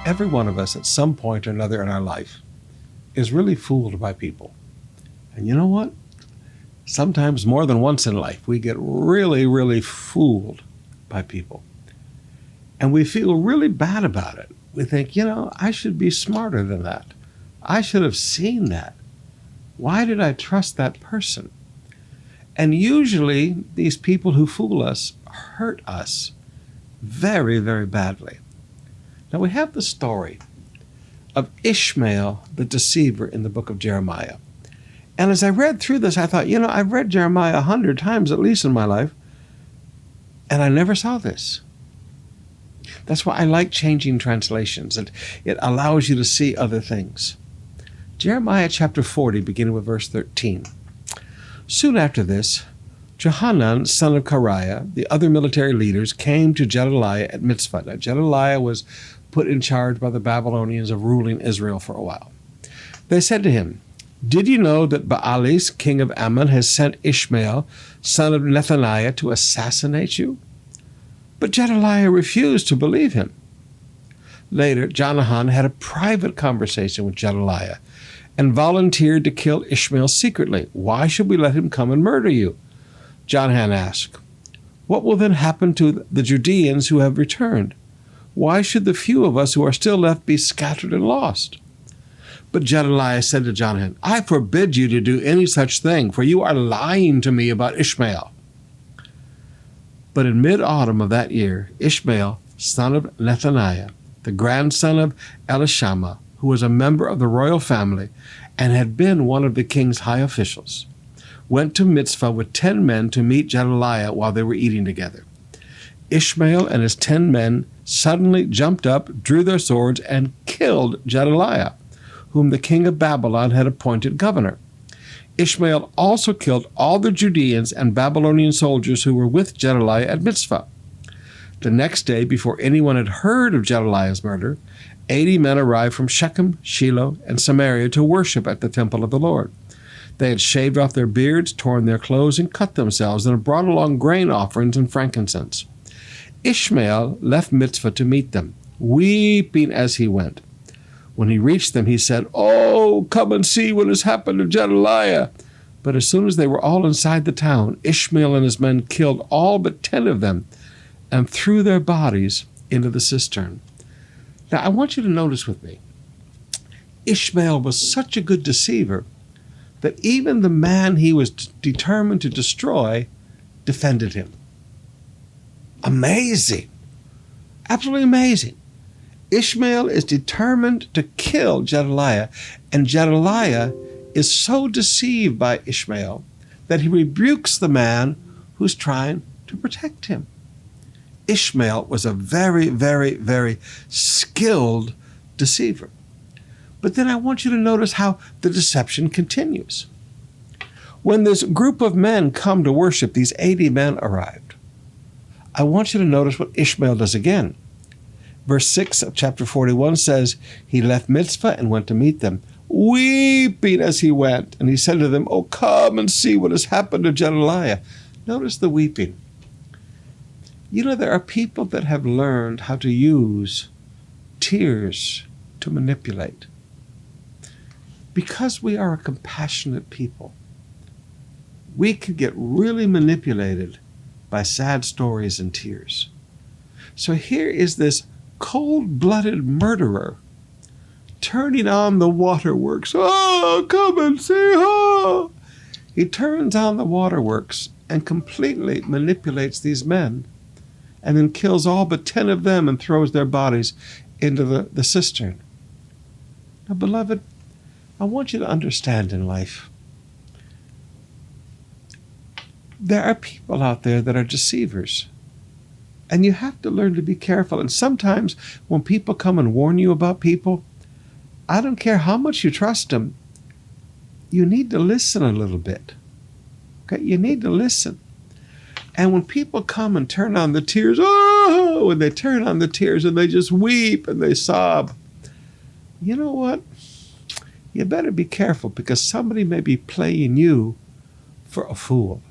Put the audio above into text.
Every one of us at some point or another in our life is really fooled by people. And you know what? Sometimes more than once in life, we get really, really fooled by people. And we feel really bad about it. We think, I should be smarter than that. I should have seen that. Why did I trust that person? And usually these people who fool us hurt us very, very badly. Now we have the story of Ishmael, the deceiver, in the book of Jeremiah. And as I read through this, I thought, I've read Jeremiah 100 times at least in my life, and I never saw this. That's why I like changing translations. It allows you to see other things. Jeremiah chapter 40, beginning with verse 13. Soon after this, Johanan, son of Kareah, the other military leaders, came to Gedaliah at Mitzvah. Now, Gedaliah was put in charge by the Babylonians of ruling Israel for a while. They said to him, "Did you know that Baalis, king of Ammon, has sent Ishmael, son of Nethaniah, to assassinate you?" But Gedaliah refused to believe him. Later, Johanan had a private conversation with Gedaliah and volunteered to kill Ishmael secretly. "Why should we let him come and murder you?" Johanan asked. "What will then happen to the Judeans who have returned? Why should the few of us who are still left be scattered and lost?" But Gedaliah said to Johanan, "I forbid you to do any such thing, for you are lying to me about Ishmael." But in mid-autumn of that year, Ishmael, son of Nethaniah, the grandson of Elishama, who was a member of the royal family and had been one of the king's high officials, went to Mitzvah with 10 men to meet Gedaliah while they were eating together. Ishmael and his 10 men suddenly jumped up, drew their swords, and killed Gedaliah, whom the king of Babylon had appointed governor. Ishmael also killed all the Judeans and Babylonian soldiers who were with Gedaliah at Mitzvah. The next day, before anyone had heard of Gedaliah's murder, 80 men arrived from Shechem, Shiloh, and Samaria to worship at the temple of the Lord. They had shaved off their beards, torn their clothes, and cut themselves, and had brought along grain offerings and frankincense. Ishmael left Mitzvah to meet them, weeping as he went. When he reached them, he said, "Oh, come and see what has happened to Gedaliah." But as soon as they were all inside the town, Ishmael and his men killed all but 10 of them and threw their bodies into the cistern. Now, I want you to notice with me, Ishmael was such a good deceiver that even the man he was determined to destroy defended him. Amazing. Absolutely amazing. Ishmael is determined to kill Gedaliah, and Gedaliah is so deceived by Ishmael that he rebukes the man who's trying to protect him. Ishmael was a very, very, very skilled deceiver. But then I want you to notice how the deception continues. When this group of men come to worship, these 80 men arrived. I want you to notice what Ishmael does again. Verse 6 of chapter 41 says, "He left Mitzvah and went to meet them, weeping as he went. And he said to them, 'Oh, come and see what has happened to Gedaliah.'" Notice the weeping. There are people that have learned how to use tears to manipulate. Because we are a compassionate people, we can get really manipulated by sad stories and tears. So here is this cold-blooded murderer turning on the waterworks. "Oh, come and see her." He turns on the waterworks and completely manipulates these men, and then kills all but 10 of them and throws their bodies into the cistern. Now, beloved, I want you to understand in life, there are people out there that are deceivers. And you have to learn to be careful. And sometimes when people come and warn you about people, I don't care how much you trust them, you need to listen a little bit. Okay? You need to listen. And when people come and turn on the tears, when they turn on the tears and they just weep and they sob, you know what? You better be careful, because somebody may be playing you for a fool.